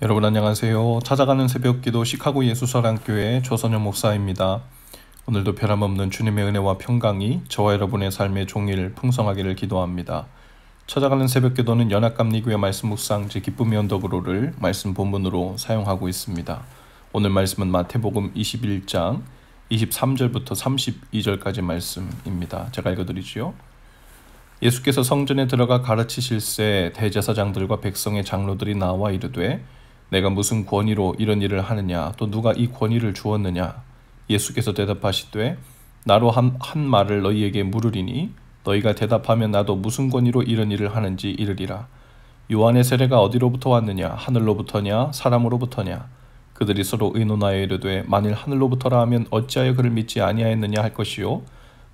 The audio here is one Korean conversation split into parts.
여러분 안녕하세요. 찾아가는 새벽기도 시카고 예수사랑교회 조선영 목사입니다. 오늘도 변함없는 주님의 은혜와 평강이 저와 여러분의 삶의 종일 풍성하기를 기도합니다. 찾아가는 새벽기도는 연합감리교회 말씀 묵상지 기쁨의 언덕으로를 말씀 본문으로 사용하고 있습니다. 오늘 말씀은 마태복음 21장 23절부터 32절까지 말씀입니다. 제가 읽어드리지요. 예수께서 성전에 들어가 가르치실새 대제사장들과 백성의 장로들이 나와 이르되 내가 무슨 권위로 이런 일을 하느냐 또 누가 이 권위를 주었느냐. 예수께서 대답하시되 나로 한 말을 너희에게 물으리니 너희가 대답하면 나도 무슨 권위로 이런 일을 하는지 이르리라. 요한의 세례가 어디로부터 왔느냐 하늘로부터냐 사람으로부터냐. 그들이 서로 의논하여 이르되 만일 하늘로부터라 하면 어찌하여 그를 믿지 아니하였느냐 할 것이요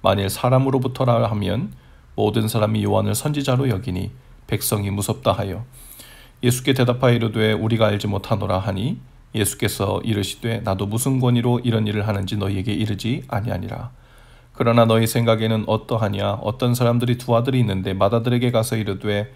만일 사람으로부터라 하면 모든 사람이 요한을 선지자로 여기니 백성이 무섭다 하여 예수께 대답하여 이르되 우리가 알지 못하노라 하니 예수께서 이르시되 나도 무슨 권위로 이런 일을 하는지 너희에게 이르지 아니하니라. 그러나 너희 생각에는 어떠하냐. 어떤 사람들이 두 아들이 있는데 맏아들에게 가서 이르되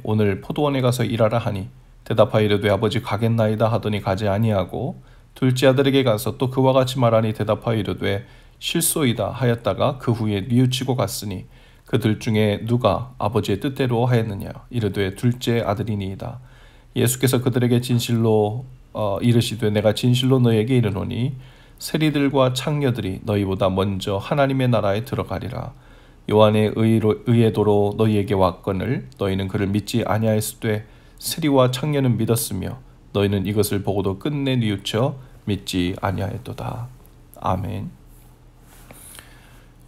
오늘 포도원에 가서 일하라 하니 대답하여 이르되 아버지 가겠나이다 하더니 가지 아니하고 둘째 아들에게 가서 또 그와 같이 말하니 대답하여 이르되 실소이다 하였다가 그 후에 뉘우치고 갔으니 그들 중에 누가 아버지의 뜻대로 하였느냐. 이르되 둘째 아들이니이다. 예수께서 그들에게 진실로 이르시되 내가 진실로 너희에게 이르노니 세리들과 창녀들이 너희보다 먼저 하나님의 나라에 들어가리라. 요한의 의의도로 너희에게 왔거늘 너희는 그를 믿지 아니하였으되 세리와 창녀는 믿었으며 너희는 이것을 보고도 끝내 뉘우쳐 믿지 아니하였도다. 아멘.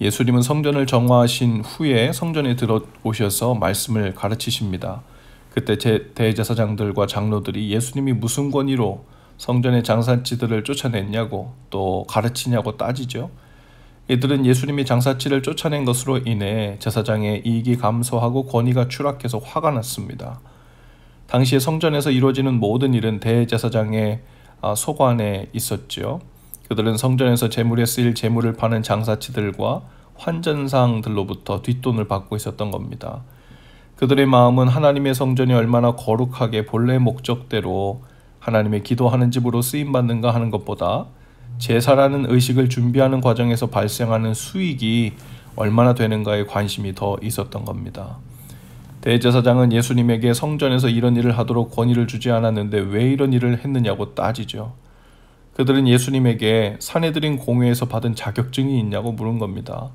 예수님은 성전을 정화하신 후에 성전에 들어오셔서 말씀을 가르치십니다. 그때 대제사장들과 장로들이 예수님이 무슨 권위로 성전의 장사치들을 쫓아냈냐고 또 가르치냐고 따지죠. 이들은 예수님이 장사치를 쫓아낸 것으로 인해 제사장의 이익이 감소하고 권위가 추락해서 화가 났습니다. 당시에 성전에서 이루어지는 모든 일은 대제사장의 소관에 있었죠. 그들은 성전에서 제물에 쓰일 제물을 파는 장사치들과 환전상들로부터 뒷돈을 받고 있었던 겁니다. 그들의 마음은 하나님의 성전이 얼마나 거룩하게 본래 목적대로 하나님의 기도하는 집으로 쓰임받는가 하는 것보다 제사라는 의식을 준비하는 과정에서 발생하는 수익이 얼마나 되는가에 관심이 더 있었던 겁니다. 대제사장은 예수님에게 성전에서 이런 일을 하도록 권위를 주지 않았는데 왜 이런 일을 했느냐고 따지죠. 그들은 예수님에게 사내들인 공회에서 받은 자격증이 있냐고 물은 겁니다.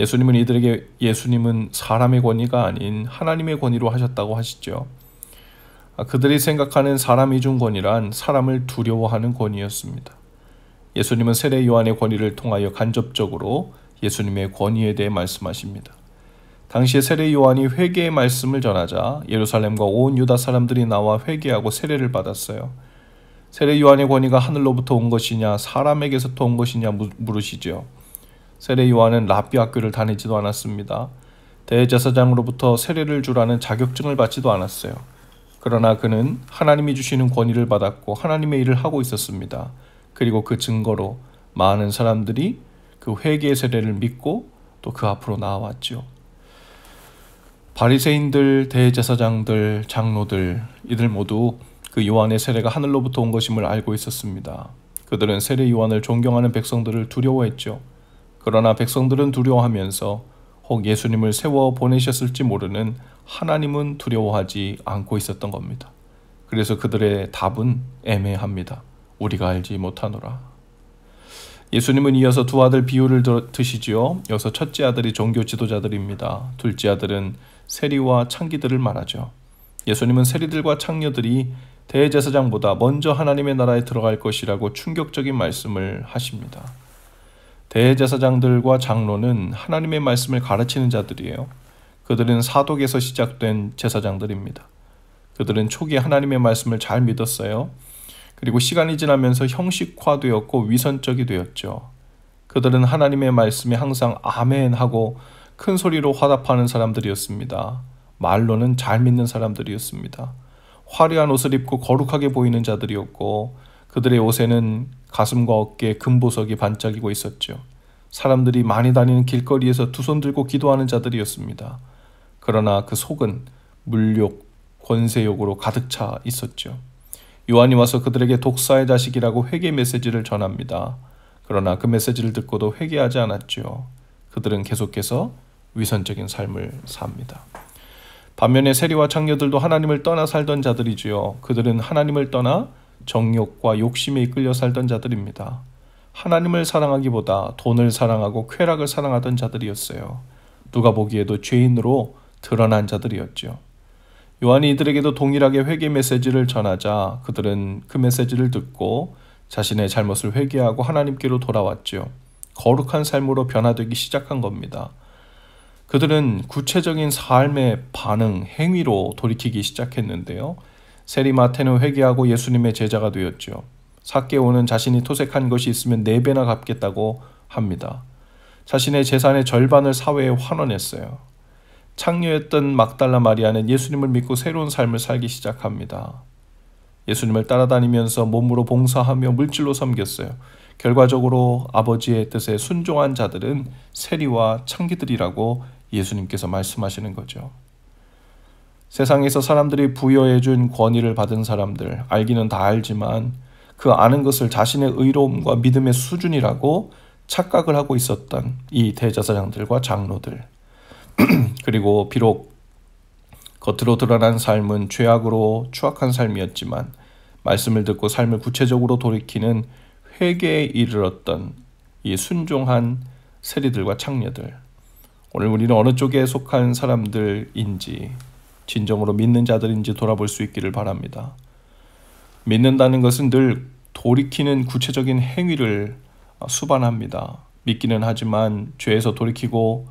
예수님은 이들에게 예수님은 사람의 권위가 아닌 하나님의 권위로 하셨다고 하시죠. 그들이 생각하는 사람이 준 권위란 사람을 두려워하는 권위였습니다. 예수님은 세례 요한의 권위를 통하여 간접적으로 예수님의 권위에 대해 말씀하십니다. 당시에 세례 요한이 회개의 말씀을 전하자 예루살렘과 온 유다 사람들이 나와 회개하고 세례를 받았어요. 세례 요한의 권위가 하늘로부터 온 것이냐 사람에게서부터 온 것이냐 물으시죠. 세례 요한은 랍비 학교를 다니지도 않았습니다. 대제사장으로부터 세례를 주라는 자격증을 받지도 않았어요. 그러나 그는 하나님이 주시는 권위를 받았고 하나님의 일을 하고 있었습니다. 그리고 그 증거로 많은 사람들이 그 회개의 세례를 믿고 또 그 앞으로 나아왔죠. 바리새인들, 대제사장들, 장로들 이들 모두 그 요한의 세례가 하늘로부터 온 것임을 알고 있었습니다. 그들은 세례 요한을 존경하는 백성들을 두려워했죠. 그러나 백성들은 두려워하면서 혹 예수님을 세워 보내셨을지 모르는 하나님은 두려워하지 않고 있었던 겁니다. 그래서 그들의 답은 애매합니다. 우리가 알지 못하노라. 예수님은 이어서 두 아들 비유를 드시지요. 여기서 첫째 아들이 종교 지도자들입니다. 둘째 아들은 세리와 창기들을 말하죠. 예수님은 세리들과 창녀들이 대제사장보다 먼저 하나님의 나라에 들어갈 것이라고 충격적인 말씀을 하십니다. 대제사장들과 장로는 하나님의 말씀을 가르치는 자들이에요. 그들은 사독에서 시작된 제사장들입니다. 그들은 초기에 하나님의 말씀을 잘 믿었어요. 그리고 시간이 지나면서 형식화되었고 위선적이 되었죠. 그들은 하나님의 말씀에 항상 아멘 하고 큰 소리로 화답하는 사람들이었습니다. 말로는 잘 믿는 사람들이었습니다. 화려한 옷을 입고 거룩하게 보이는 자들이었고 그들의 옷에는 가슴과 어깨에 금보석이 반짝이고 있었죠. 사람들이 많이 다니는 길거리에서 두 손 들고 기도하는 자들이었습니다. 그러나 그 속은 물욕, 권세욕으로 가득 차 있었죠. 요한이 와서 그들에게 독사의 자식이라고 회개 메시지를 전합니다. 그러나 그 메시지를 듣고도 회개하지 않았죠. 그들은 계속해서 위선적인 삶을 삽니다. 반면에 세리와 창녀들도 하나님을 떠나 살던 자들이지요. 그들은 하나님을 떠나 정욕과 욕심에 이끌려 살던 자들입니다. 하나님을 사랑하기보다 돈을 사랑하고 쾌락을 사랑하던 자들이었어요. 누가 보기에도 죄인으로 드러난 자들이었죠. 요한이 이들에게도 동일하게 회개 메시지를 전하자 그들은 그 메시지를 듣고 자신의 잘못을 회개하고 하나님께로 돌아왔죠. 거룩한 삶으로 변화되기 시작한 겁니다. 그들은 구체적인 삶의 반응, 행위로 돌이키기 시작했는데요. 세리 마태는 회개하고 예수님의 제자가 되었죠. 삭개오는 자신이 토색한 것이 있으면 4배나 갚겠다고 합니다. 자신의 재산의 절반을 사회에 환원했어요. 창녀였던 막달라 마리아는 예수님을 믿고 새로운 삶을 살기 시작합니다. 예수님을 따라다니면서 몸으로 봉사하며 물질로 섬겼어요. 결과적으로 아버지의 뜻에 순종한 자들은 세리와 창기들이라고 예수님께서 말씀하시는 거죠. 세상에서 사람들이 부여해준 권위를 받은 사람들, 알기는 다 알지만 그 아는 것을 자신의 의로움과 믿음의 수준이라고 착각을 하고 있었던 이 대제사장들과 장로들, 그리고 비록 겉으로 드러난 삶은 죄악으로 추악한 삶이었지만 말씀을 듣고 삶을 구체적으로 돌이키는 회개에 이르렀던 이 순종한 세리들과 창녀들, 오늘 우리는 어느 쪽에 속한 사람들인지 진정으로 믿는 자들인지 돌아볼 수 있기를 바랍니다. 믿는다는 것은 늘 돌이키는 구체적인 행위를 수반합니다. 믿기는 하지만 죄에서 돌이키고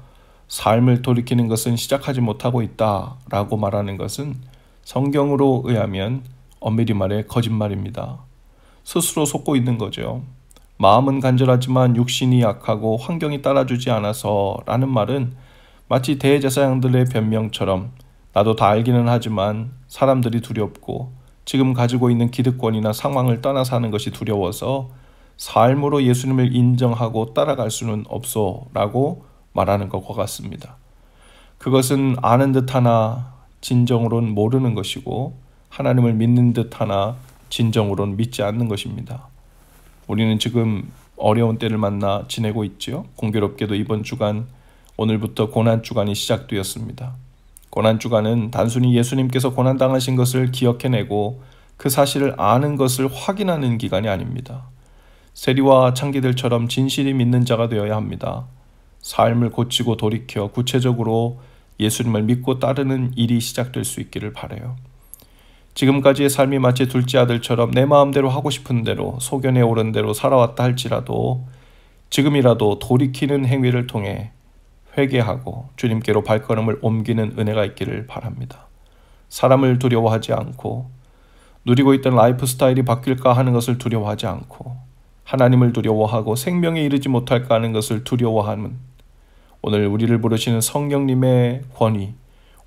삶을 돌이키는 것은 시작하지 못하고 있다라고 말하는 것은 성경으로 의하면 엄밀히 말해 거짓말입니다. 스스로 속고 있는 거죠. 마음은 간절하지만 육신이 약하고 환경이 따라주지 않아서 라는 말은 마치 대제사장들의 변명처럼 나도 다 알기는 하지만 사람들이 두렵고 지금 가지고 있는 기득권이나 상황을 떠나 사는 것이 두려워서 삶으로 예수님을 인정하고 따라갈 수는 없어 라고 말하는 것과 같습니다. 그것은 아는 듯하나 진정으로는 모르는 것이고 하나님을 믿는 듯하나 진정으로는 믿지 않는 것입니다. 우리는 지금 어려운 때를 만나 지내고 있죠. 공교롭게도 이번 주간 오늘부터 고난주간이 시작되었습니다. 고난주간은 단순히 예수님께서 고난당하신 것을 기억해내고 그 사실을 아는 것을 확인하는 기간이 아닙니다. 세리와 창기들처럼 진실이 믿는 자가 되어야 합니다. 삶을 고치고 돌이켜 구체적으로 예수님을 믿고 따르는 일이 시작될 수 있기를 바라요. 지금까지의 삶이 마치 둘째 아들처럼 내 마음대로 하고 싶은 대로 소견에 오른 대로 살아왔다 할지라도 지금이라도 돌이키는 행위를 통해 회개하고 주님께로 발걸음을 옮기는 은혜가 있기를 바랍니다. 사람을 두려워하지 않고 누리고 있던 라이프 스타일이 바뀔까 하는 것을 두려워하지 않고 하나님을 두려워하고 생명에 이르지 못할까 하는 것을 두려워하는 오늘 우리를 부르시는 성령님의 권위,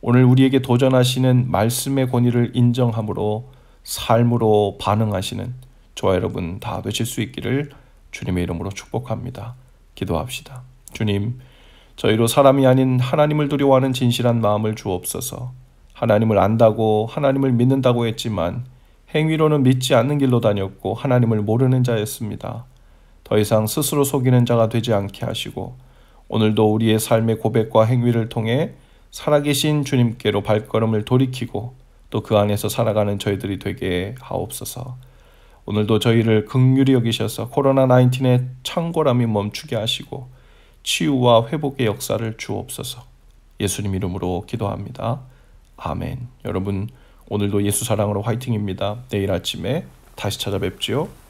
오늘 우리에게 도전하시는 말씀의 권위를 인정함으로 삶으로 반응하시는 저와 여러분 다 되실 수 있기를 주님의 이름으로 축복합니다. 기도합시다. 주님, 저희로 사람이 아닌 하나님을 두려워하는 진실한 마음을 주옵소서. 하나님을 안다고 하나님을 믿는다고 했지만 행위로는 믿지 않는 길로 다녔고 하나님을 모르는 자였습니다. 더 이상 스스로 속이는 자가 되지 않게 하시고 오늘도 우리의 삶의 고백과 행위를 통해 살아계신 주님께로 발걸음을 돌이키고 또 그 안에서 살아가는 저희들이 되게 하옵소서. 오늘도 저희를 긍휼히 여기셔서 코로나19의 창궐함이 멈추게 하시고 치유와 회복의 역사를 주옵소서. 예수님 이름으로 기도합니다. 아멘. 여러분 오늘도 예수 사랑으로 화이팅입니다. 내일 아침에 다시 찾아뵙지요.